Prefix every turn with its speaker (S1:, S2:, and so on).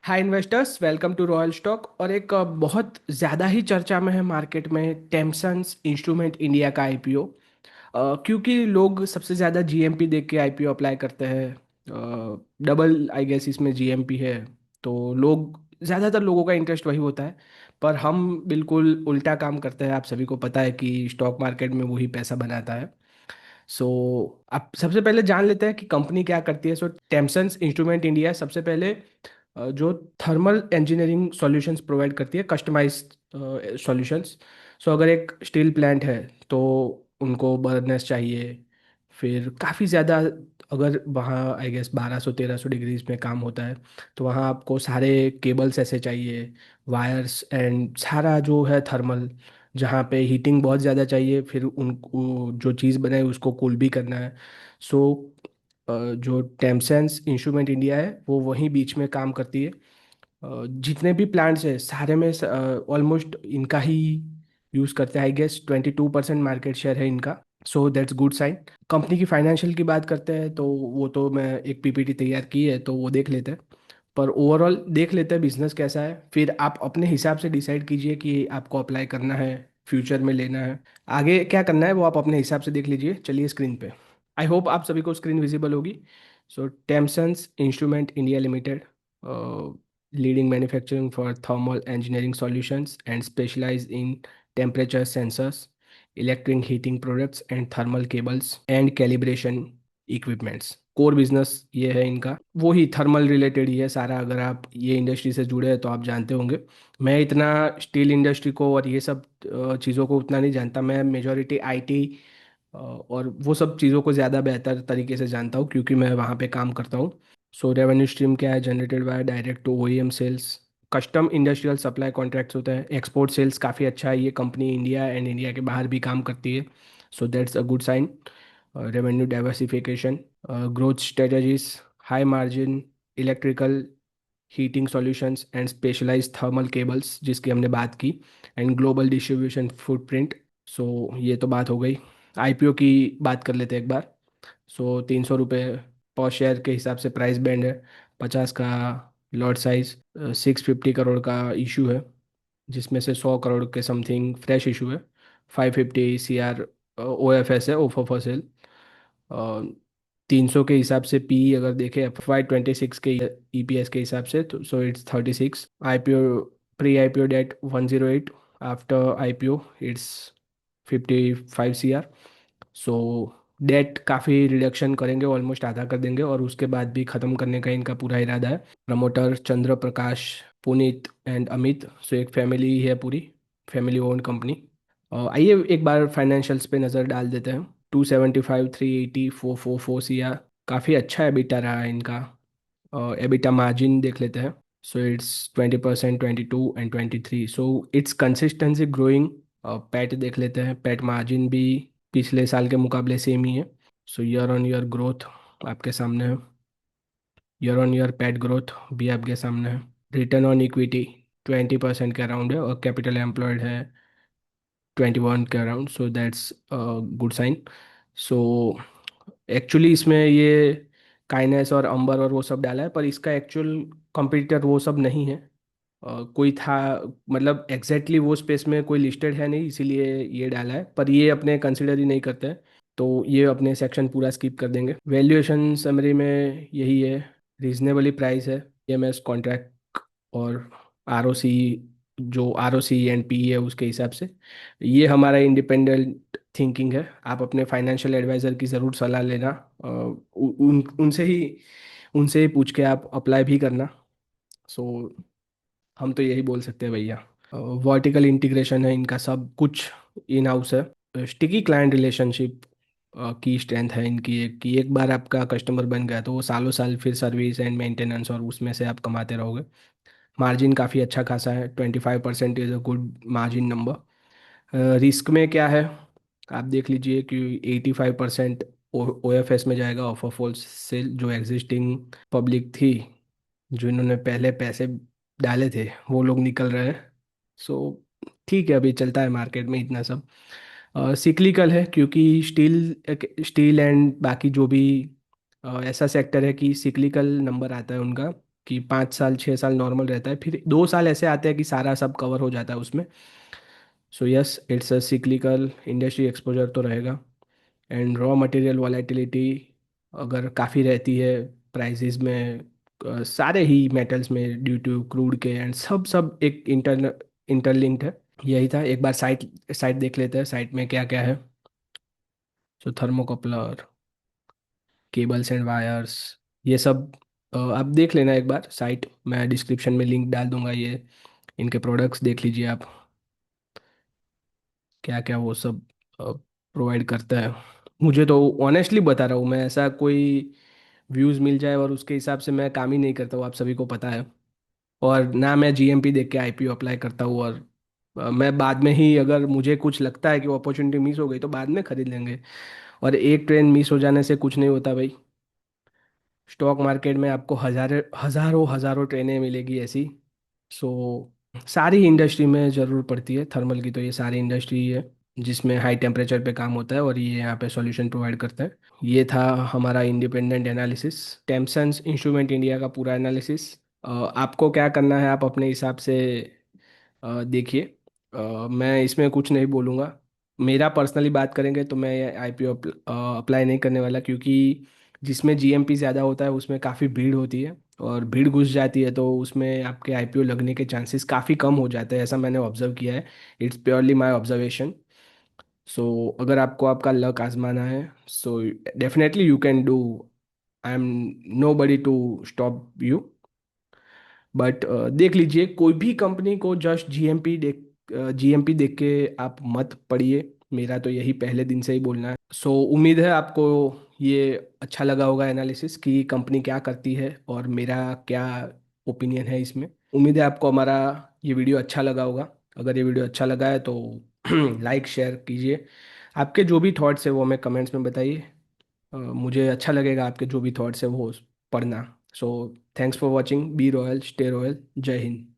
S1: Hi investors, welcome to Royal Stock. और एक बहुत ज़्यादा ही चर्चा में है मार्केट में टेम्सन्स इंस्ट्रूमेंट इंडिया का आईपीओ। क्योंकि लोग सबसे ज़्यादा जीएमपी देख के आईपीओ अप्लाई करते हैं। डबल आई गेस इसमें जीएमपी है, तो लोग ज़्यादातर लोगों का इंटरेस्ट वही होता है। पर हम बिल्कुल उल्टा काम करते हैं। आप सभी को पता है कि स्टॉक मार्केट में वही पैसा बनाता है। सो अब सबसे पहले जान लेते हैं कि कंपनी क्या करती है। सो टेम्सन्स इंस्ट्रूमेंट इंडिया सबसे पहले जो थर्मल इंजीनियरिंग सॉल्यूशंस प्रोवाइड करती है, कस्टमाइज्ड सॉल्यूशंस। सो अगर एक स्टील प्लांट है तो उनको बर्नर्स चाहिए। फिर काफ़ी ज़्यादा, अगर वहाँ आई गेस 1200-1300 डिग्रीज में काम होता है, तो वहाँ आपको सारे केबल्स ऐसे चाहिए, वायर्स एंड सारा जो है थर्मल, जहाँ पे हीटिंग बहुत ज़्यादा चाहिए। फिर उनको जो चीज़ बनाए उसको कूल भी करना है। सो जो टेमसेंस इंस्ट्रूमेंट इंडिया है वो वहीं बीच में काम करती है। जितने भी प्लांट्स है सारे में ऑलमोस्ट इनका ही यूज़ करते हैं। आई गेस 22% मार्केट शेयर है इनका। So that's good sign. Company की फाइनेंशियल की बात करते हैं तो वो तो मैं एक पीपीटी तैयार की है तो वो देख लेते हैं। पर ओवरऑल देख लेते हैं बिजनेस कैसा है, फिर आप अपने हिसाब से डिसाइड कीजिए कि आपको अप्लाई करना है, फ्यूचर में लेना है, आगे क्या करना है वो आप अपने हिसाब से देख लीजिए। चलिए स्क्रीन पे। आई होप आप सभी को स्क्रीन विजिबल होगी। So Tempsens instrument India limited, leading manufacturing for thermal engineering solutions and specialize in temperature sensors, electric heating products and thermal cables and calibration equipments। Core business ये है इनका, वो ही thermal related ही है सारा। अगर आप ये इंडस्ट्री से जुड़े हैं तो आप जानते होंगे। मैं इतना स्टील इंडस्ट्री को और ये सब चीज़ों को उतना नहीं जानता। मैं मेजॉरिटी आईटी और वो सब चीज़ों को ज़्यादा बेहतर तरीके से जानता हूँ क्योंकि मैं वहाँ पे काम करता हूँ। सो रेवेन्यू स्ट्रीम क्या है? Generated by direct to OEM sales, custom industrial supply contracts होते हैं। एक्सपोर्ट सेल्स काफ़ी अच्छा है, ये कंपनी इंडिया एंड इंडिया के बाहर भी काम करती है। So that's a good sign. Revenue diversification, growth strategies, high margin electrical heating solutions and specialized thermal cables जिसकी हमने बात की, and global distribution footprint. So ये तो बात हो गई। आईपीओ की बात कर लेते हैं एक बार। सो 300 रुपये पर शेयर के हिसाब से प्राइस बैंड है। 50 का लॉट साइज, 650 करोड़ का इशू है, जिसमें से 100 करोड़ के समथिंग फ्रेश इशू है। 550 CR ओ एफ एस है, ओफर फॉर सेल। 300 के हिसाब से पी अगर देखें FY26 के ईपीएस के हिसाब से, तो so it's 36। IPO, pre IPO debt 108, after IPO it's 55 CR। So debt काफ़ी रिडक्शन करेंगे, ऑलमोस्ट आधा कर देंगे, और उसके बाद भी ख़त्म करने का इनका पूरा इरादा है। Promoter Chandra Prakash, Puneet and Amit. So एक फैमिली है पूरी, फैमिली ओन्ड कंपनी। आइए एक बार फाइनेंशियल्स पे नज़र डाल देते हैं। 275, 380, 444 CR, काफ़ी अच्छा एबिटा रहा है इनका। एबिटा मार्जिन देख लेते हैं। So it's 20%, 22 and 23। So it's consistency growing. PAT देख लेते हैं, पैट मार्जिन भी पिछले साल के मुकाबले सेम ही है। सो ईयर ऑन ईयर ग्रोथ आपके सामने है। Year on year PAT growth भी आपके सामने है। रिटर्न ऑन इक्विटी 20% के अराउंड है, और कैपिटल एम्प्लॉयड है 21 के around. So that's good sign. So actually इसमें ये काइनेस और अंबर और वो सब डाला है, पर इसका एक्चुअल कंपटीटर वो सब नहीं है। कोई था, मतलब एग्जैक्टली वो स्पेस में कोई लिस्टेड है नहीं, इसीलिए ये डाला है, पर ये अपने कंसिडर ही नहीं करते हैं। तो ये अपने सेक्शन पूरा स्किप कर देंगे। वैल्यूएशन समरी में यही है, रीजनेबली प्राइस है, एमएस कॉन्ट्रैक्ट और आरओसी, जो आरओसी एंड पी है उसके हिसाब से। ये हमारा इंडिपेंडेंट थिंकिंग है, आप अपने फाइनेंशियल एडवाइजर की ज़रूर सलाह लेना। उनसे ही पूछ के आप अप्लाई भी करना। सो हम तो यही बोल सकते हैं भैया। वर्टिकल इंटीग्रेशन है इनका, सब कुछ इन हाउस है। स्टिकी क्लाइंट रिलेशनशिप की स्ट्रेंथ है इनकी, कि एक बार आपका कस्टमर बन गया तो वो सालों साल फिर सर्विस एंड मेंटेनेंस और उसमें से आप कमाते रहोगे। मार्जिन काफ़ी अच्छा खासा है, 25% is a good margin number. Risk में क्या है आप देख लीजिए कि 85% ओ एफ एस में जाएगा, ऑफर फॉल सेल। जो एग्जिस्टिंग पब्लिक थी, जो इन्होंने पहले पैसे डाले थे, वो लोग निकल रहे हैं। सो ठीक है, अभी चलता है मार्केट में इतना सब। सिक्लिकल है क्योंकि स्टील एंड बाकी जो भी ऐसा सेक्टर है कि सिक्लिकल नंबर आता है उनका, कि 5 साल 6 साल नॉर्मल रहता है, फिर 2 साल ऐसे आते हैं कि सारा सब कवर हो जाता है उसमें। So yes, it's a cyclical industry, exposure तो रहेगा। एंड रॉ मटेरियल वॉलेटिलिटी अगर काफ़ी रहती है प्राइसेस में, सारे ही मेटल्स में ड्यू टू क्रूड के, एंड सब सब एक इंटरलिंक्ड है। यही था। एक बार साइट साइट देख लेते हैं, साइट में क्या क्या है। सो थर्मोकपलर, केबल्स एंड वायर्स, ये सब आप देख लेना एक बार साइट, मैं डिस्क्रिप्शन में लिंक डाल दूंगा। ये इनके प्रोडक्ट्स देख लीजिए आप, क्या क्या वो सब प्रोवाइड करता है। मुझे तो ऑनेस्टली बता रहा हूँ मैं, ऐसा कोई व्यूज़ मिल जाए और उसके हिसाब से मैं काम ही नहीं करता हूँ, आप सभी को पता है। और ना मैं जीएमपी देख के आईपीओ अप्लाई करता हूँ। और मैं बाद में ही, अगर मुझे कुछ लगता है कि वो अपॉर्चुनिटी मिस हो गई तो बाद में खरीद लेंगे। और एक ट्रेन मिस हो जाने से कुछ नहीं होता भाई। स्टॉक मार्केट में आपको हजारों हजारों हजारों ट्रेनें मिलेगी ऐसी। सो सारी इंडस्ट्री में ज़रूर पड़ती है थर्मल की, तो ये सारी इंडस्ट्री है जिसमें हाई टेम्परेचर पे काम होता है, और ये यहाँ पे सॉल्यूशन प्रोवाइड करता है। ये था हमारा इंडिपेंडेंट एनालिसिस, टेम्सन्स इंस्ट्रूमेंट इंडिया का पूरा एनालिसिस। आपको क्या करना है, आप अपने हिसाब से देखिए। मैं इसमें कुछ नहीं बोलूँगा। मेरा पर्सनली बात करेंगे तो मैं आईपीओ अप्लाई नहीं करने वाला, क्योंकि जिसमें जीएमपी ज़्यादा होता है उसमें काफ़ी भीड़ होती है, और भीड़ घुस जाती है तो उसमें आपके आईपीओ लगने के चांसेस काफ़ी कम हो जाते हैं, ऐसा मैंने ऑब्जर्व किया है। It's purely my observation. So अगर आपको आपका लक आजमाना है, so definitely you can do. I am nobody to stop you. But देख लीजिए, कोई भी कंपनी को जस्ट जीएमपी देख के आप मत पढ़िए, मेरा तो यही पहले दिन से ही बोलना है। सो उम्मीद है आपको ये अच्छा लगा होगा एनालिसिस, कि कंपनी क्या करती है और मेरा क्या ओपिनियन है इसमें। उम्मीद है आपको हमारा ये वीडियो अच्छा लगा होगा। अगर ये वीडियो अच्छा लगा है तो लाइक शेयर कीजिए। आपके जो भी थॉट्स है वो हमें कमेंट्स में बताइए। मुझे अच्छा लगेगा आपके जो भी थॉट्स है वो पढ़ना। So thanks for watching, be royal stay royal, जय हिंद।